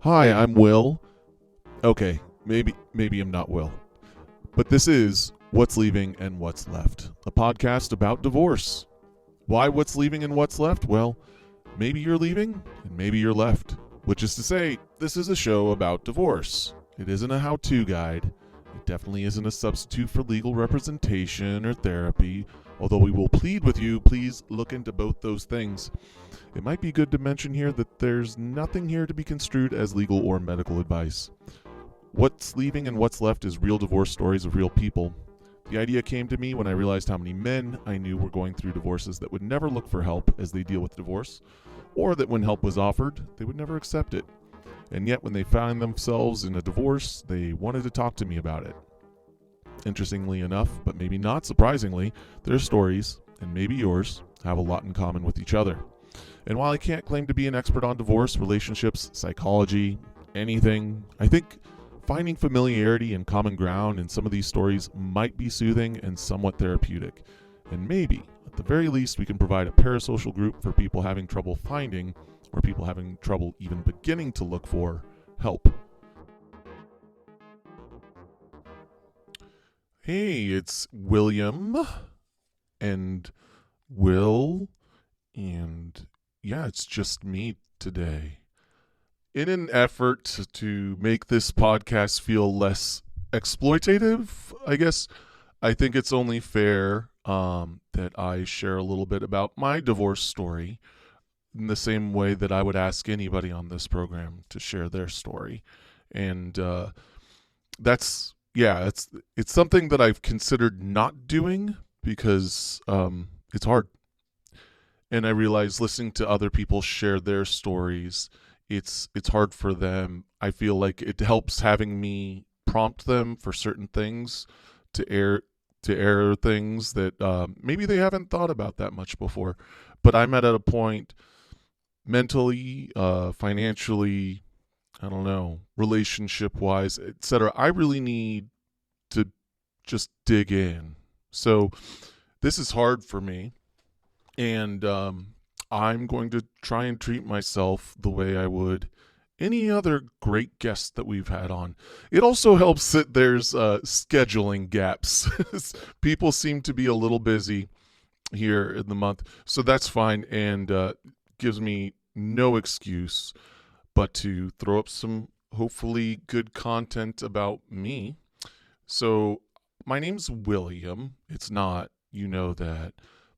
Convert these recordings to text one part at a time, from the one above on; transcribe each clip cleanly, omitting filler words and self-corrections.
Hi, I'm Will. Okay, maybe I'm not Will. But this is What's Leaving and What's Left, a podcast about divorce. Why what's leaving and what's left? Well, maybe you're leaving and maybe you're left. Which is to say, this is a show about divorce. It isn't a how-to guide. It definitely isn't a substitute for legal representation or therapy, although we will plead with you, please look into both those things. It might be good to mention here that there's nothing here to be construed as legal or medical advice. What's leaving and what's left is real divorce stories of real people. The idea came to me when I realized how many men I knew were going through divorces that would never look for help as they deal with divorce, or that when help was offered, they would never accept it. And yet, when they found themselves in a divorce, they wanted to talk to me about it. Interestingly enough, but maybe not surprisingly, their stories, and maybe yours, have a lot in common with each other. And while I can't claim to be an expert on divorce, relationships, psychology, anything, I think finding familiarity and common ground in some of these stories might be soothing and somewhat therapeutic. And maybe, at the very least, we can provide a parasocial group for people having trouble finding, or people having trouble even beginning to look for, help. Hey, it's William and Will, and yeah, it's just me today. In an effort to make this podcast feel less exploitative, I guess, I think it's only fair that I share a little bit about my divorce story in the same way that I would ask anybody on this program to share their story. And it's something that I've considered not doing because it's hard. And I realize listening to other people share their stories, it's hard for them. I feel like it helps having me prompt them for certain things to air things that maybe they haven't thought about that much before. But I'm at a point mentally, financially, I don't know, relationship wise, etc. I really need to just dig in. So this is hard for me, and I'm going to try and treat myself the way I would any other great guest that we've had on. It also helps that there's scheduling gaps. People seem to be a little busy here in the month, so that's fine, and gives me no excuse but to throw up some hopefully good content about me. So my name's William. It's not, you know that.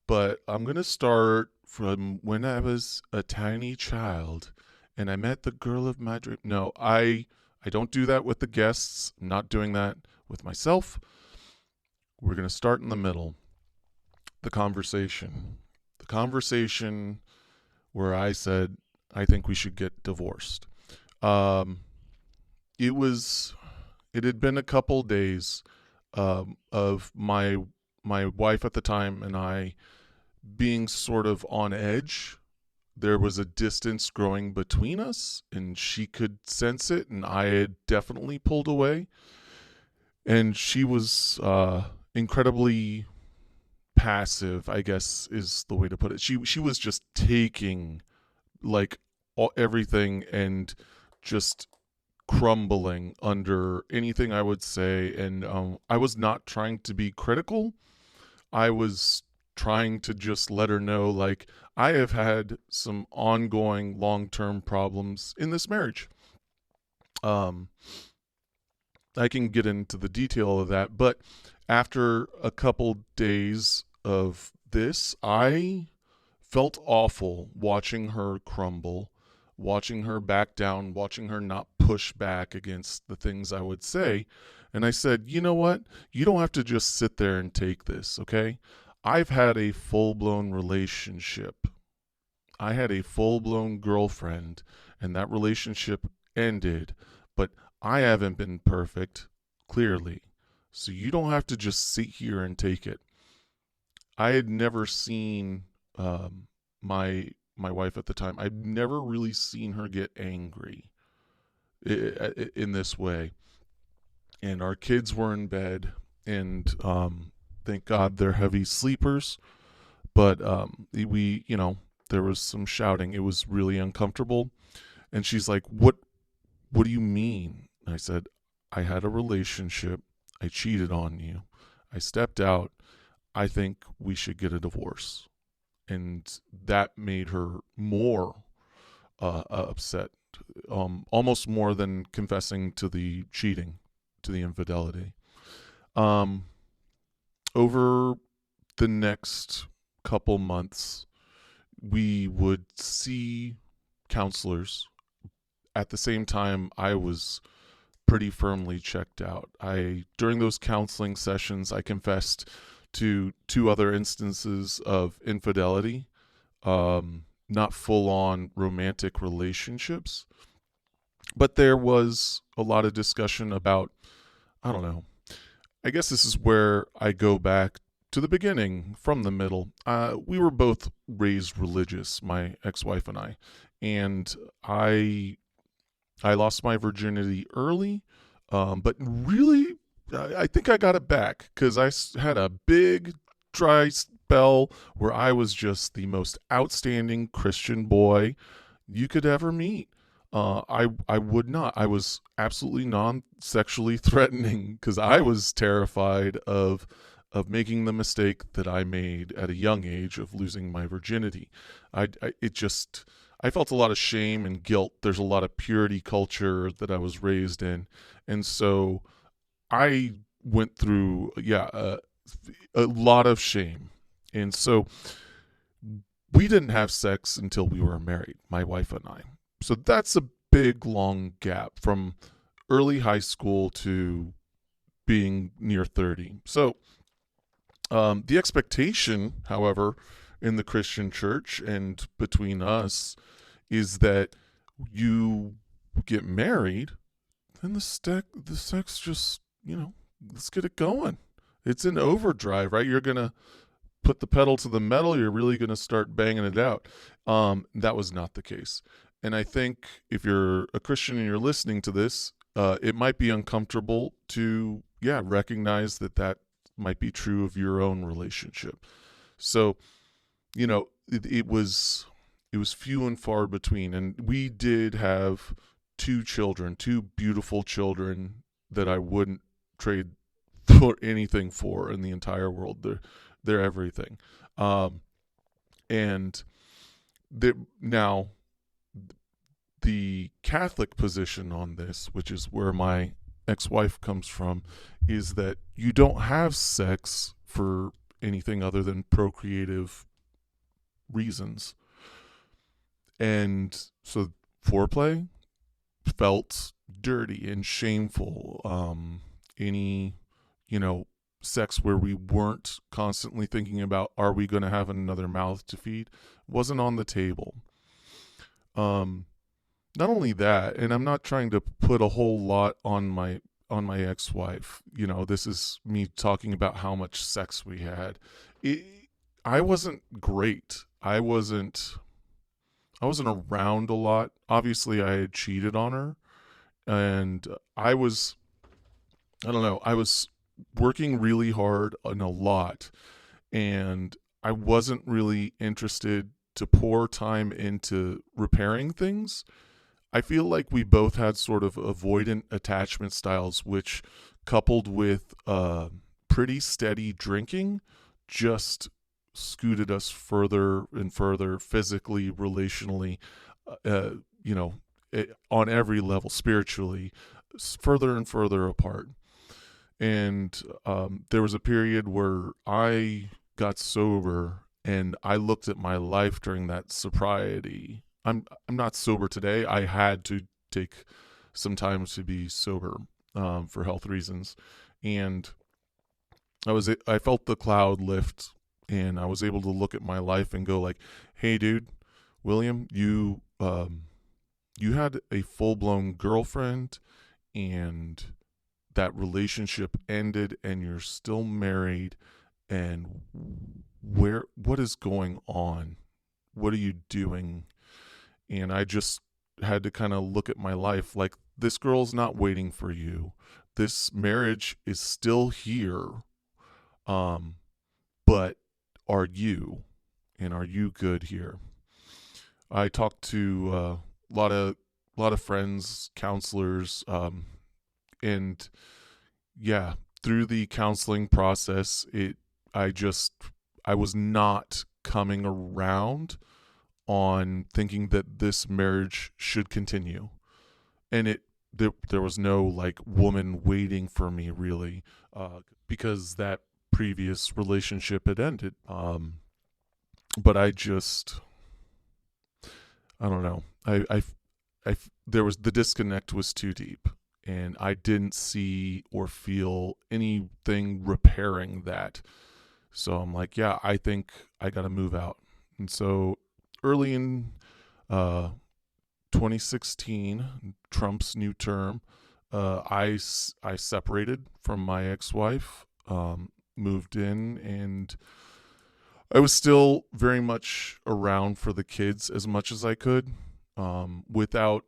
But I'm going to start from when I was a tiny child and I met the girl of my dream. No, I don't do that with the guests. I'm not doing that with myself. We're going to start in the middle. The conversation. The conversation where I said, I think we should get divorced. Um, it was, it had been a couple days of my wife at the time and I being sort of on edge. There was a distance growing between us, and she could sense it, and I had definitely pulled away. And she was incredibly passive, I guess is the way to put it. She was just taking like everything and just crumbling under anything I would say. And I was not trying to be critical. I was trying to just let her know, like, I have had some ongoing long-term problems in this marriage. Um, I can get into the detail of that, but after a couple days of this, I felt awful watching her crumble, watching her back down, watching her not push back against the things I would say. And I said, you know what? You don't have to just sit there and take this, okay? I've had a full blown relationship. I had a full blown girlfriend, and that relationship ended, but I haven't been perfect, clearly. So you don't have to just sit here and take it. I had never seen my wife at the time. I'd never really seen her get angry in this way. And our kids were in bed, and thank God they're heavy sleepers. But there was some shouting. It was really uncomfortable. And she's like, "What? what do you mean? I said, I had a relationship. I cheated on you. I stepped out. I think we should get a divorce. And that made her more upset, almost more than confessing to the cheating, to the infidelity. Um, Over the next couple months, we would see counselors. At the same time, I was pretty firmly checked out. I During those counseling sessions, I confessed to two other instances of infidelity, not full on romantic relationships, but there was a lot of discussion about, I don't know. I guess this is where I go back to the beginning from the middle. We were both raised religious, my ex-wife and I I lost my virginity early, but really, I think I got it back because had a big dry spell where I was just the most outstanding Christian boy you could ever meet. I would not. I was absolutely non-sexually threatening because I was terrified of making the mistake that I made at a young age of losing my virginity. It just I felt a lot of shame and guilt. There's a lot of purity culture that I was raised in, and so I went through a lot of shame, and so we didn't have sex until we were married, my wife and I. So that's a big long gap from early high school to being near 30. So the expectation, however, in the Christian church and between us is that you get married, then the sex just, let's get it going. It's in overdrive, right? You're going to put the pedal to the metal. You're really going to start banging it out. That was not the case. And I think if you're a Christian and you're listening to this, it might be uncomfortable to, recognize that might be true of your own relationship. So, it was few and far between, and we did have two children, two beautiful children that I wouldn't trade for anything for in the entire world. They're everything. And now the Catholic position on this, which is where my ex-wife comes from, is that you don't have sex for anything other than procreative reasons. And so foreplay felt dirty and shameful. Any, sex where we weren't constantly thinking about, are we going to have another mouth to feed, wasn't on the table. Not only that, and I'm not trying to put a whole lot on my ex-wife. This is me talking about how much sex we had. I wasn't great. I wasn't around a lot. Obviously, I had cheated on her, and I don't know, I was working really hard and a lot, and I wasn't really interested to pour time into repairing things. I feel like we both had sort of avoidant attachment styles, which, coupled with pretty steady drinking, just scooted us further and further physically, relationally, uh, you know, on every level, spiritually, further and further apart. And there was a period where I got sober and I looked at my life during that sobriety. I'm not sober today. I had to take some time to be sober for health reasons, and I felt the cloud lift, and I was able to look at my life and go like, "Hey, dude, William, you had a full blown girlfriend, and that relationship ended, and you're still married, and what is going on? What are you doing?" And I just had to kind of look at my life like, this girl's not waiting for you. This marriage is still here. Um, but are you? And are you good here? I talked to a a lot of friends, counselors, and yeah, through the counseling process, I just I was not coming around on thinking that this marriage should continue, and there was no like woman waiting for me really, because that previous relationship had ended. But I don't know. There was the disconnect was too deep, and I didn't see or feel anything repairing that. So I'm like, yeah, I think I got to move out. And so early in uh, 2016, Trump's new term, I separated from my ex-wife, moved in, and I was still very much around for the kids as much as I could, without,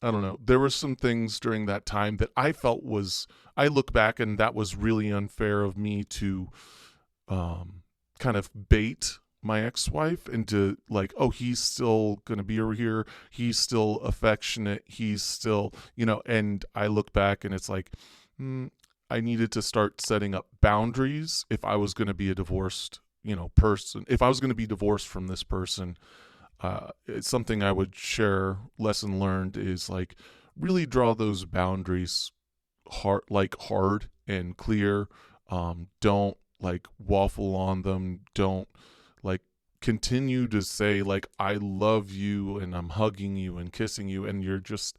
I don't know. There were some things during that time that I felt was, I look back and that was really unfair of me to kind of bait my ex-wife into like, oh, he's still gonna be over here, he's still affectionate, he's still, and I look back and it's like, I needed to start setting up boundaries if I was gonna be a divorced, person. If I was gonna be divorced from this person, it's something I would share. Lesson learned is like really draw those boundaries hard and clear. Don't like waffle on them. Don't like continue to say like I love you and I'm hugging you and kissing you and you're just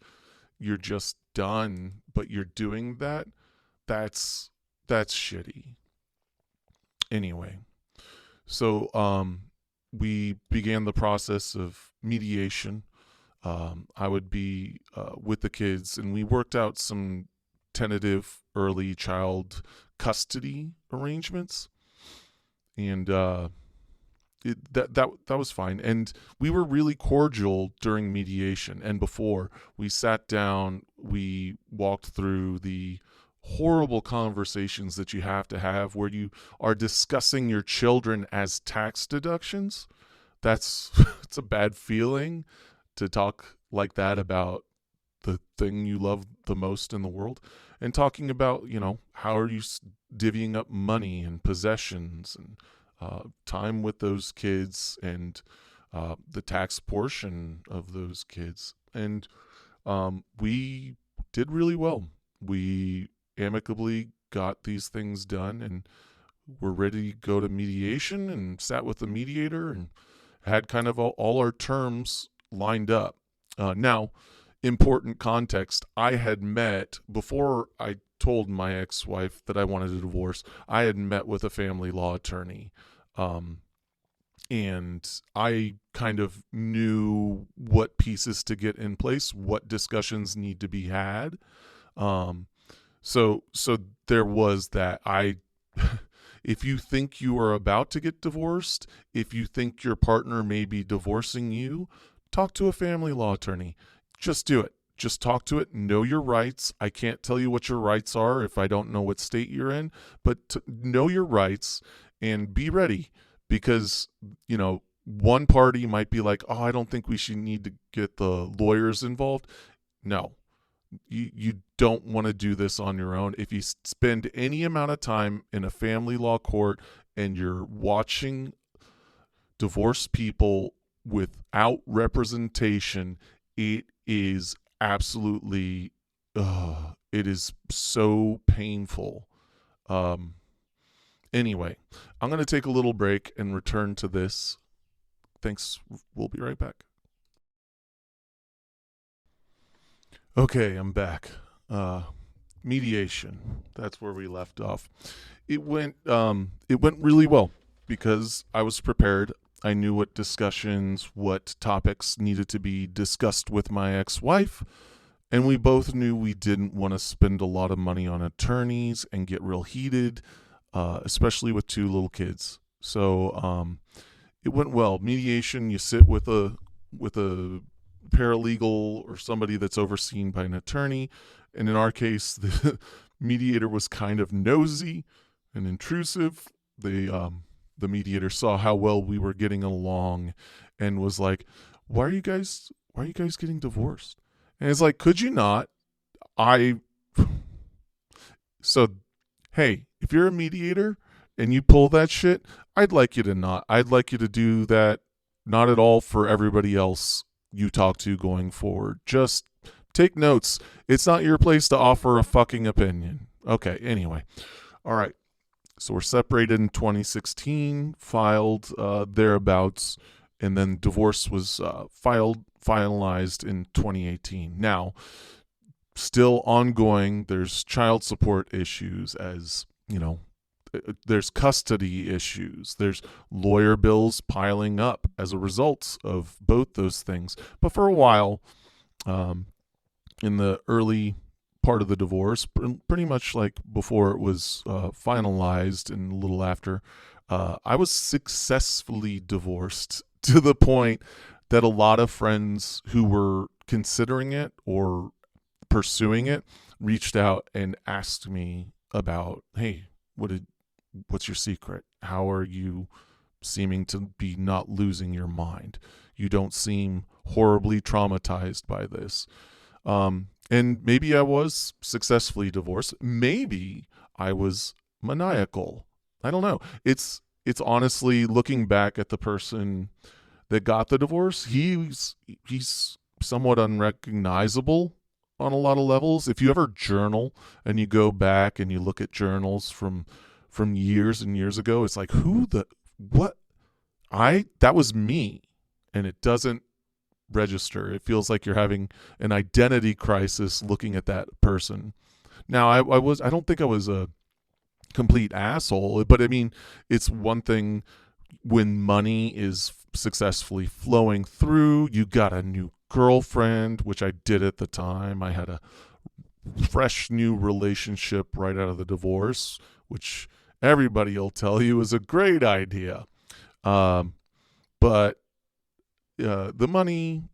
done, but you're doing that. That's shitty. Anyway, so we began the process of mediation. I would be with the kids, and we worked out some tentative early child custody arrangements, and that was fine. And we were really cordial during mediation and before. We sat down, we walked through the horrible conversations that you have to have where you are discussing your children as tax deductions. That's it's a bad feeling to talk like that about the thing you love the most in the world, and talking about, how are you divvying up money and possessions and time with those kids, and the tax portion of those kids. And we did really well. We amicably got these things done, and were ready to go to mediation, and sat with the mediator and had kind of all our terms lined up. Now, important context, I had met, before I told my ex-wife that I wanted a divorce, I had met with a family law attorney. And I kind of knew what pieces to get in place, what discussions need to be had. So there was that. If you think you are about to get divorced, if you think your partner may be divorcing you, talk to a family law attorney. Just do it. Just talk to it. Know your rights. I can't tell you what your rights are if I don't know what state you're in, but know your rights and be ready, because, one party might be like, oh, I don't think we should need to get the lawyers involved. No, you don't want to do this on your own. If you spend any amount of time in a family law court and you're watching divorced people without representation, it is absolutely, it is so painful. Anyway, I'm going to take a little break and return to this. Thanks. We'll be right back. Okay, I'm back. Mediation. That's where we left off. It went really well because I was prepared. I knew what discussions, what topics needed to be discussed with my ex-wife, and we both knew we didn't want to spend a lot of money on attorneys and get real heated, especially with two little kids. So it went well. Mediation, you sit with a paralegal or somebody that's overseen by an attorney. And in our case, the mediator was kind of nosy and intrusive. The mediator saw how well we were getting along and was like, why are you guys getting divorced? And it's like, could you not? I so hey, if you're a mediator and you pull that shit, I'd like you to not. I'd like you to do that not at all for everybody else you talk to going forward. Just take notes. It's not your place to offer a fucking opinion. Okay, anyway. All right. So we're separated in 2016, filed thereabouts, and then divorce was finalized in 2018. Now, still ongoing. There's child support issues, as you know. There's custody issues. There's lawyer bills piling up as a result of both those things. But for a while, um, in the early part of the divorce, pretty much like before it was finalized and a little after, I was successfully divorced to the point that a lot of friends who were considering it or pursuing it reached out and asked me about, hey, what's your secret? How are you seeming to be not losing your mind? You don't seem horribly traumatized by this. And maybe I was successfully divorced. Maybe I was maniacal. I don't know. It's honestly, looking back at the person that got the divorce, he's somewhat unrecognizable on a lot of levels. If you ever journal and you go back and you look at journals from years and years ago, it's like, who the what I that was me, and it doesn't register. It feels like you're having an identity crisis looking at that person. Now, I don't think I was a complete asshole, but I mean, it's one thing when money is successfully flowing through. You got a new girlfriend, which I did at the time. I had a fresh new relationship right out of the divorce, which everybody will tell you is a great idea. Um, but the money,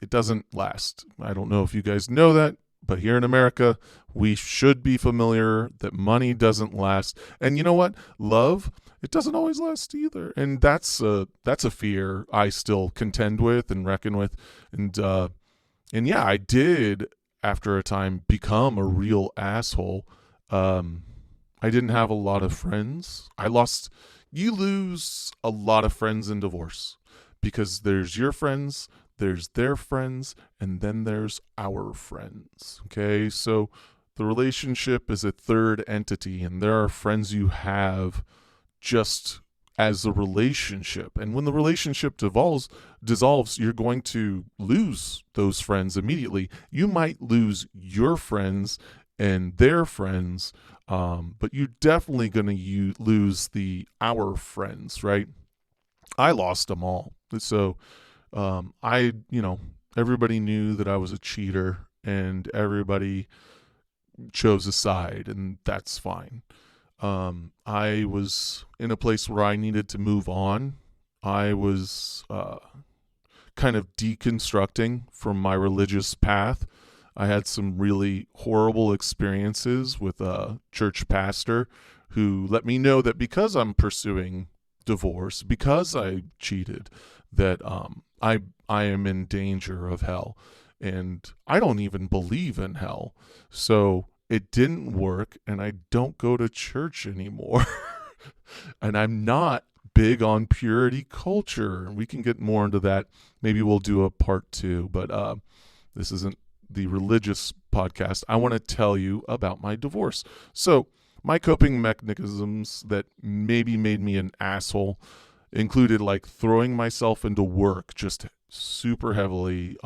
it doesn't last. I don't know if you guys know that, but here in America, we should be familiar that money doesn't last. And you know what? Love, it doesn't always last either. And that's a fear I still contend with and reckon with. And yeah, I did after a time become a real asshole. I didn't have a lot of friends. You lose a lot of friends in divorce because there's your friends, there's their friends, and then there's our friends. Okay, so the relationship is a third entity, and there are friends you have just as a relationship. And when the relationship dissolves, you're going to lose those friends immediately. You might lose your friends and their friends, but you're definitely going to lose the our friends, right? I lost them all. So everybody knew that I was a cheater, and everybody chose a side, and that's fine. I was in a place where I needed to move on. I was kind of deconstructing from my religious path. I had some really horrible experiences with a church pastor who let me know that because I'm pursuing divorce, because I cheated, that I am in danger of hell. And I don't even believe in hell. So it didn't work, and I don't go to church anymore. And I'm not big on purity culture. We can get more into that. Maybe we'll do a part two, but this isn't the religious podcast. I want to tell you about my divorce. So, my coping mechanisms that maybe made me an asshole included like throwing myself into work just super heavily,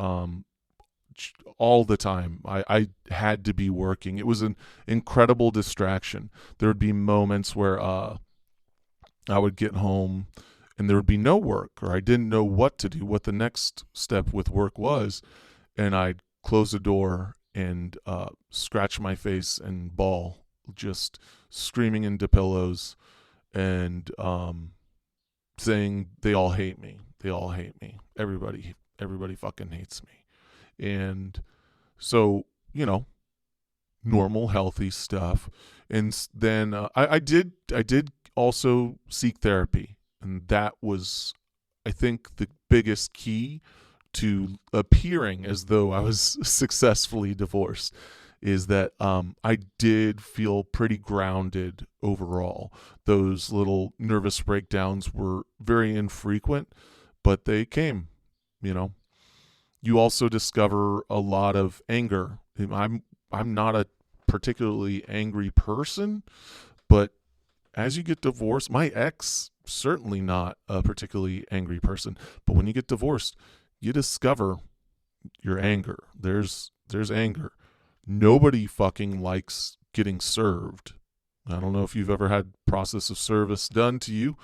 all the time. I had to be working. It was an incredible distraction. There would be moments where I would get home and there would be no work, or I didn't know what to do, what the next step with work was, and I'd close the door and scratch my face and bawl, just screaming into pillows and saying they all hate me. They all hate me. Everybody fucking hates me. And so, normal healthy stuff. And then I did also seek therapy, and that was, I think, the biggest key to appearing as though I was successfully divorced is that I did feel pretty grounded overall. Those little nervous breakdowns were very infrequent, but they came, you know. You also discover a lot of anger. I'm not a particularly angry person, but as you get divorced, my ex certainly not a particularly angry person, but when you get divorced, you discover your anger. There's anger. Nobody fucking likes getting served. I don't know if you've ever had process of service done to you,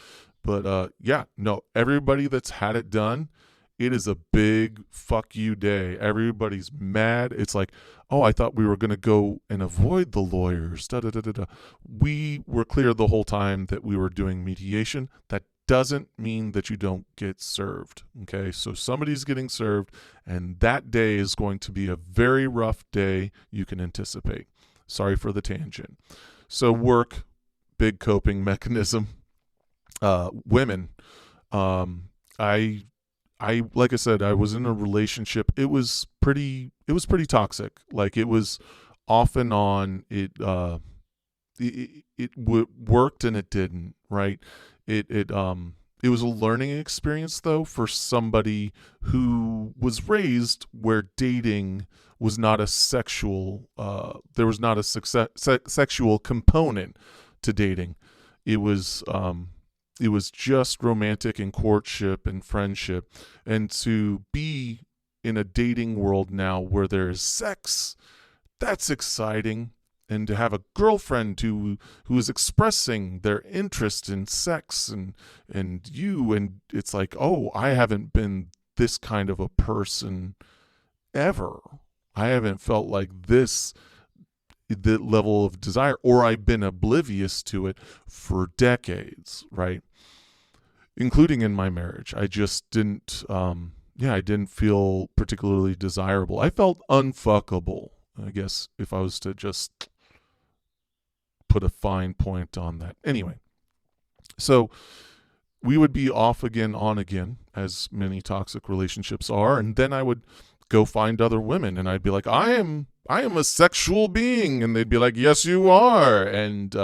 but yeah, no, everybody that's had it done, it is a big fuck you day. Everybody's mad. It's like, oh, I thought we were going to go and avoid the lawyers. Da, da, da, da, da. We were clear the whole time that we were doing mediation. That doesn't mean that you don't get served. Okay, so somebody's getting served, and that day is going to be a very rough day you can anticipate. Sorry for the tangent. So work, big coping mechanism. Women, I like I said, I was in a relationship. It was pretty toxic. Like it was off and on. It worked and it didn't. Right. It was a learning experience though for somebody who was raised where dating was not a sexual. There was not a sexual component to dating. It was it was just romantic and courtship and friendship. And to be in a dating world now where there is sex, that's exciting. And to have a girlfriend who is expressing their interest in sex and you, and it's like, oh, I haven't been this kind of a person ever. I haven't felt like this, the level of desire, or I've been oblivious to it for decades, right? Including in my marriage. I just didn't, I didn't feel particularly desirable. I felt unfuckable, I guess, if I was to just put a fine point on that. Anyway, so we would be off again, on again, as many toxic relationships are, and then I would go find other women, and I'd be like, I am a sexual being, and they'd be like, yes, you are, and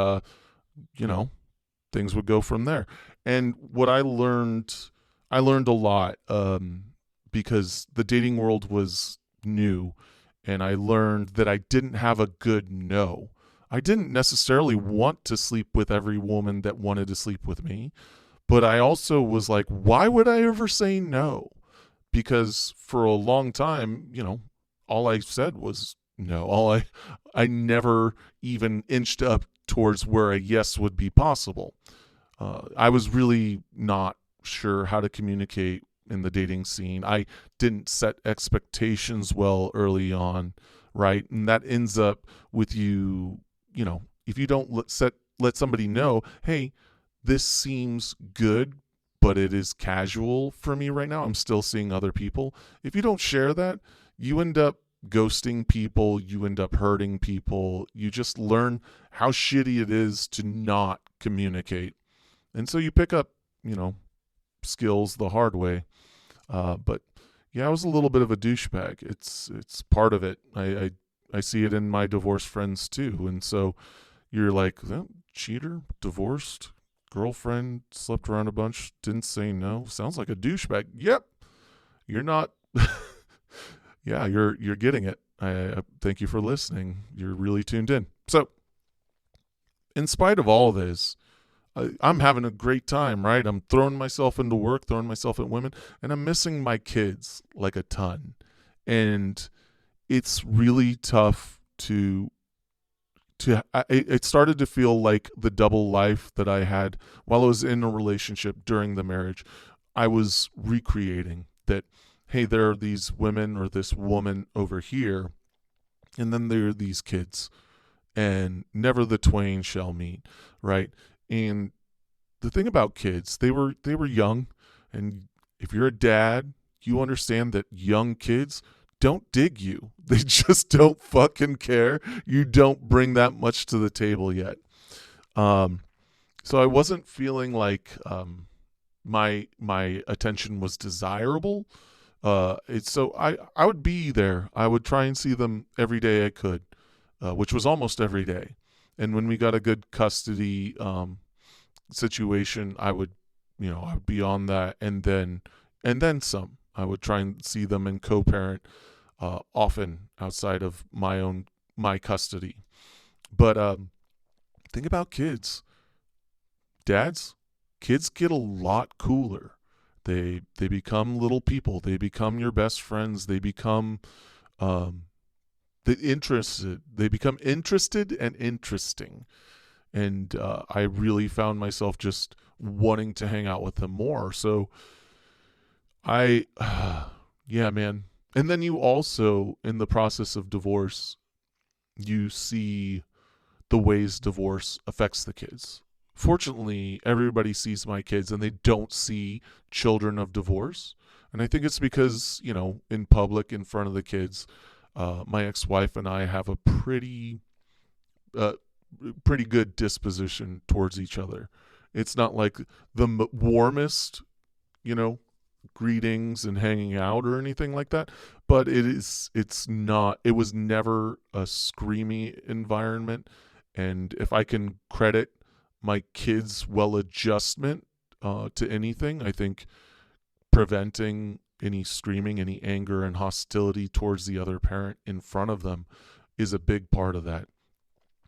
things would go from there. And what I learned a lot because the dating world was new, and I learned that I didn't have a good no. I didn't necessarily want to sleep with every woman that wanted to sleep with me, but I also was like, why would I ever say no? Because for a long time, all I said was no. I never even inched up towards where a yes would be possible. I was really not sure how to communicate in the dating scene. I didn't set expectations well early on, right? And that ends up with you, if you don't let somebody know, hey, this seems good, but it is casual for me right now. I'm still seeing other people. If you don't share that, you end up ghosting people, you end up hurting people. You just learn how shitty it is to not communicate. And so you pick up, skills the hard way. But yeah, I was a little bit of a douchebag. It's part of it. I see it in my divorced friends too. And so you're like, oh, cheater, divorced, girlfriend, slept around a bunch, didn't say no. Sounds like a douchebag. Yep. You're not. Yeah, you're getting it. I thank you for listening. You're really tuned in. So, in spite of all this, I'm having a great time, right? I'm throwing myself into work, throwing myself at women, and I'm missing my kids like a ton. And it's really tough it started to feel like the double life that I had while I was in a relationship during the marriage. I was recreating that, hey, there are these women or this woman over here, and then there are these kids, and never the twain shall meet, right? And the thing about kids, they were young, and if you're a dad, you understand that young kids don't dig you. They just don't fucking care. You don't bring that much to the table yet. So I wasn't feeling like my attention was desirable, It's so I would be there. I would try and see them every day I could, which was almost every day. And when we got a good custody situation, I would be on that, and then some. I would try and see them and co-parent often outside of my custody. But think about kids, dads. Kids get a lot cooler. They become little people. They become your best friends. They become um, interested. They become interested and interesting. And I really found myself just wanting to hang out with them more. So I, yeah, man. And then you also, in the process of divorce, you see the ways divorce affects the kids. Fortunately, everybody sees my kids and they don't see children of divorce. And I think it's because, in public, in front of the kids, my ex wife and I have a uh, pretty good disposition towards each other. It's not like the warmest, you know, greetings and hanging out or anything like that, but it's not it was never a screamy environment. And if I can credit my kids' well adjustment to anything, I think preventing any screaming, any anger and hostility towards the other parent in front of them is a big part of that.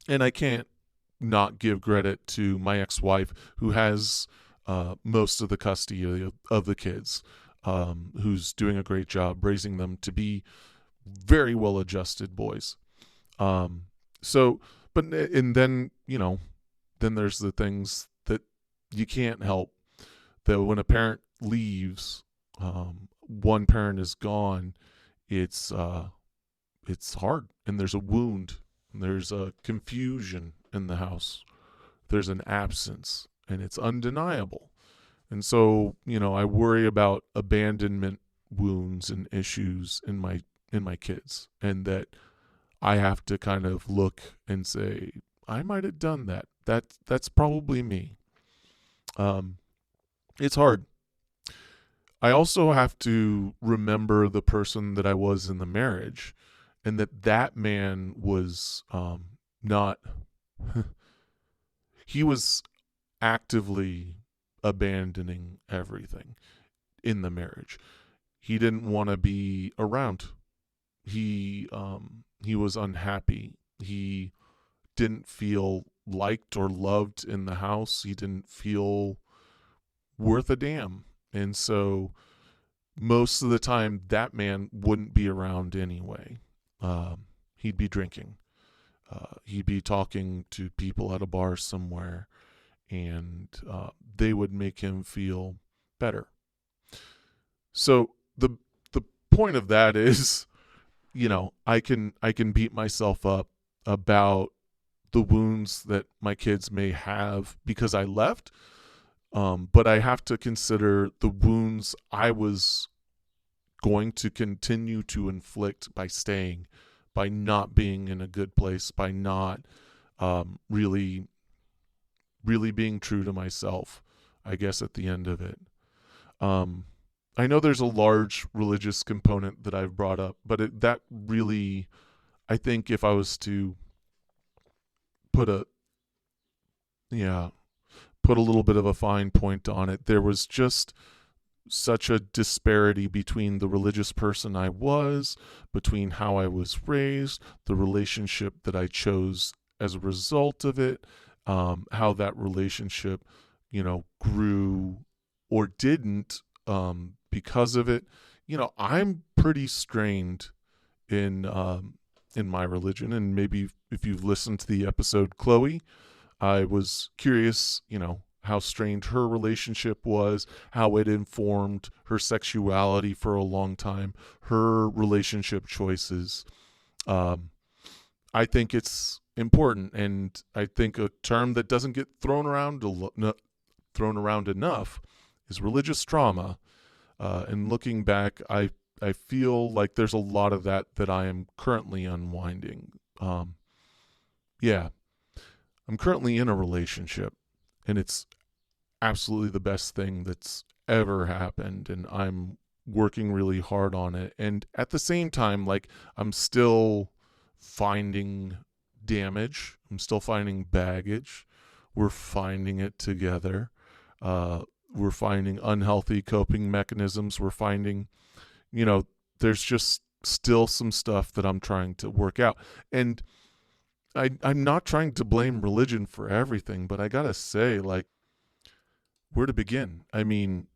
And I can't not give credit to my ex-wife, who has most of the custody of the kids, who's doing a great job raising them to be very well adjusted boys. Um, so, but and then then there's the things that you can't help. That when a parent leaves, one parent is gone. It's it's hard, and there's a wound, and there's a confusion in the house. There's an absence, and it's undeniable. And so, I worry about abandonment wounds and issues in my kids, and that I have to kind of look and say, I might have done that. That's probably me. Um, it's hard. I also have to remember the person that I was in the marriage, and that man was not. He was actively abandoning everything in the marriage. He didn't want to be around. He was unhappy. He didn't feel liked or loved in the house. He didn't feel worth a damn. And so most of the time, that man wouldn't be around anyway. He'd be drinking. He'd be talking to people at a bar somewhere, and they would make him feel better. So the point of that is, I can beat myself up about the wounds that my kids may have because I left, but I have to consider the wounds I was going to continue to inflict by staying, by not being in a good place, by not really, really being true to myself, I guess, at the end of it. Um, I know there's a large religious component that I've brought up, but that really, I think if I was to put a, yeah, put a little bit of a fine point on it, there was just such a disparity between the religious person I was, between how I was raised, the relationship that I chose as a result of it, how that relationship, grew or didn't because of it. I'm pretty strained in my religion, and maybe if you've listened to the episode, Chloe, I was curious, how strained her relationship was, how it informed her sexuality for a long time, her relationship choices. Um, I think it's important, and I think a term that doesn't get thrown around enough is religious trauma. And looking back, I feel like there's a lot of that I am currently unwinding. Yeah, I'm currently in a relationship, and it's absolutely the best thing that's ever happened, and I'm working really hard on it. And at the same time, like, I'm still finding damage, I'm still finding baggage. We're finding it together. Uh, we're finding unhealthy coping mechanisms. We're finding, you know, there's just still some stuff that I'm trying to work out. And I'm not trying to blame religion for everything, but I gotta say, like, where to begin? I mean,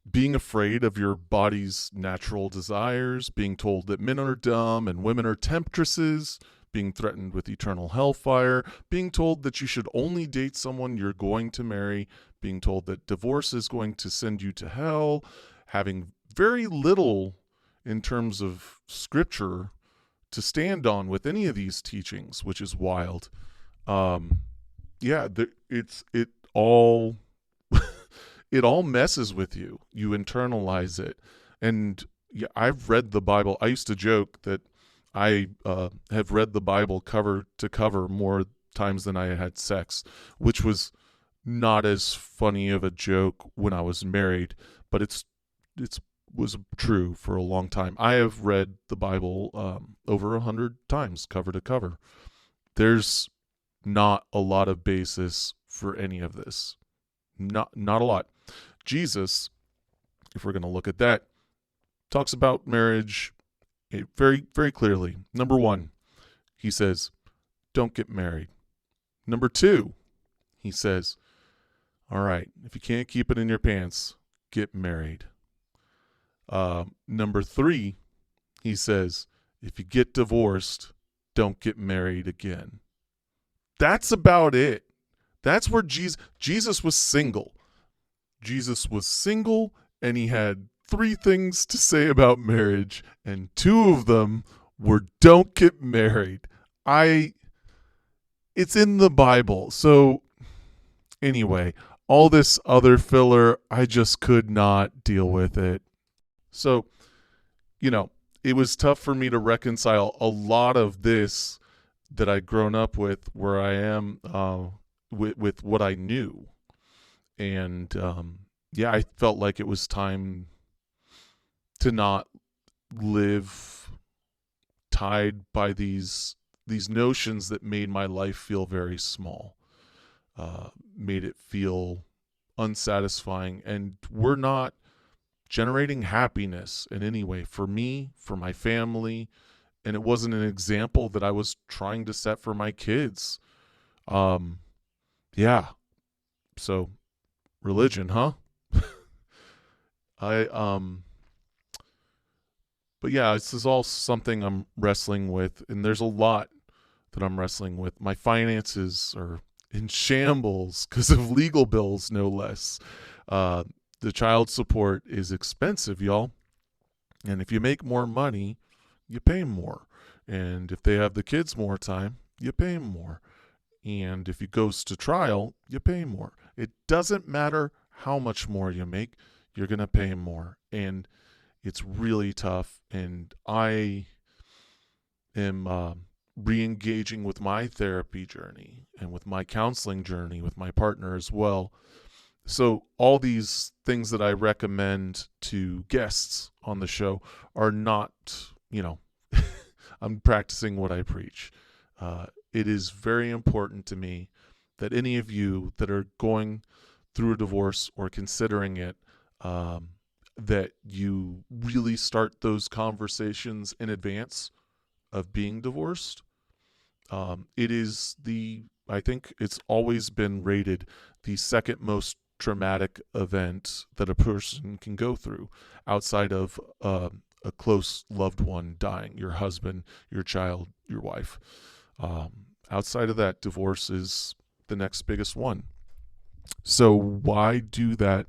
being afraid of your body's natural desires, being told that men are dumb and women are temptresses, being threatened with eternal hellfire, being told that you should only date someone you're going to marry, being told that divorce is going to send you to hell, having very little in terms of scripture to stand on with any of these teachings, which is wild. Um, yeah, it all it all messes with you. You internalize it, and yeah, I've read the Bible. I used to joke that I have read the Bible cover to cover more times than I had sex, which was not as funny of a joke when I was married, but it's was true for a long time. I have read the Bible over 100 times, cover to cover. There's not a lot of basis for any of this. Not a lot. Jesus, if we're going to look at that, talks about marriage very, very clearly. Number one, he says, don't get married. Number two, he says, all right, if you can't keep it in your pants, get married. Number three, he says, if you get divorced, don't get married again. That's about it. That's where Jesus was single. Jesus was single, and he had three things to say about marriage, and two of them were don't get married. It's in the Bible. So anyway, all this other filler, I just could not deal with it. So, it was tough for me to reconcile a lot of this that I'd grown up with where I am with what I knew. And yeah, I felt like it was time to not live tied by these notions that made my life feel very small, made it feel unsatisfying, and were not generating happiness in any way for me, for my family, and it wasn't an example that I was trying to set for my kids. Yeah. So religion, huh? I But yeah, this is all something I'm wrestling with, and there's a lot that I'm wrestling with. My finances are in shambles because of legal bills, no less. The child support is expensive, y'all. And if you make more money, you pay more. And if they have the kids more time, you pay more. And if it goes to trial, you pay more. It doesn't matter how much more you make, you're going to pay more. And it's really tough. And I am re-engaging with my therapy journey and with my counseling journey with my partner as well. So all these things that I recommend to guests on the show are not, I'm practicing what I preach. It is very important to me that any of you that are going through a divorce or considering it, that you really start those conversations in advance of being divorced. It is I think it's always been rated the second most traumatic event that a person can go through outside of a close loved one dying, your husband, your child, your wife. Outside of that, divorce is the next biggest one. So why do that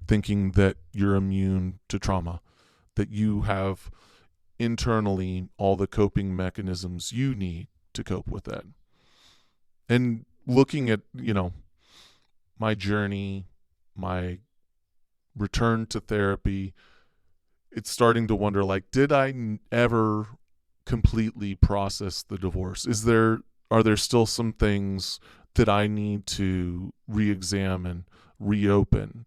thinking that you're immune to trauma, that you have internally all the coping mechanisms you need to cope with that? And looking at, my journey, my return to therapy, it's starting to wonder, like, did I ever completely process the divorce? Are there still some things that I need to re-examine, reopen?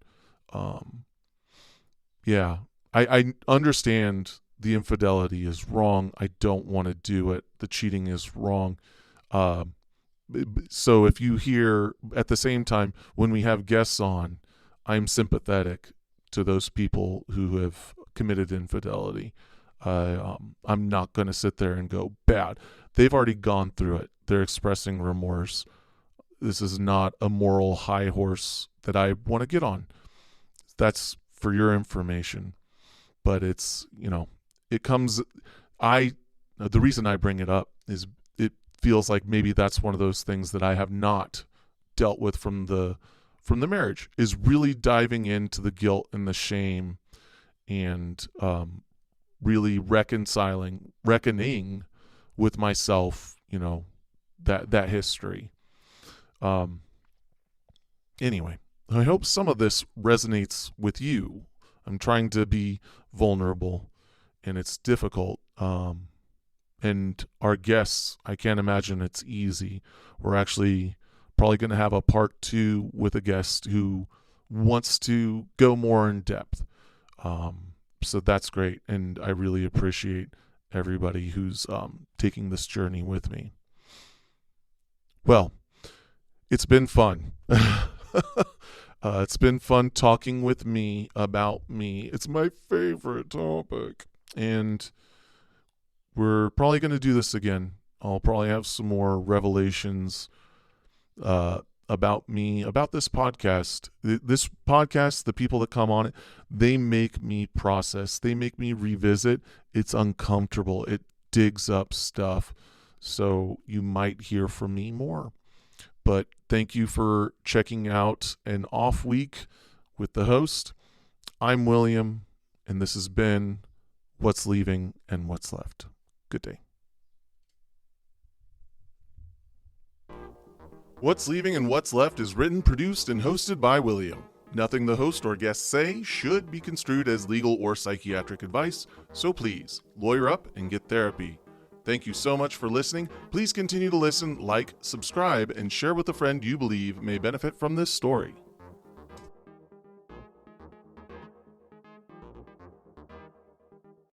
Yeah, I understand the infidelity is wrong. I don't want to do it. The cheating is wrong. Uh, so if you hear at the same time when we have guests on, I'm sympathetic to those people who have committed infidelity. I'm not going to sit there and go bad. They've already gone through it. They're expressing remorse. This is not a moral high horse that I want to get on. That's for your information. But it's, it comes, the reason I bring it up is it feels like maybe that's one of those things that I have not dealt with from the marriage, is really diving into the guilt and the shame and really reckoning with myself, that history. Anyway, I hope some of this resonates with you. I'm trying to be vulnerable, and it's difficult. And our guests, I can't imagine it's easy. We're actually probably going to have a part 2 with a guest who wants to go more in depth. So that's great, and I really appreciate everybody who's taking this journey with me. Well, it's been fun. It's been fun talking with me about me. It's my favorite topic. And we're probably going to do this again. I'll probably have some more revelations about me, about this podcast. This podcast, the people that come on it, they make me process. They make me revisit. It's uncomfortable. It digs up stuff. So you might hear from me more. But thank you for checking out an off week with the host. I'm William, and this has been What's Leaving and What's Left. Good day. What's Leaving and What's Left is written, produced, and hosted by William. Nothing the host or guests say should be construed as legal or psychiatric advice, so please, lawyer up and get therapy. Thank you so much for listening. Please continue to listen, like, subscribe, and share with a friend you believe may benefit from this story.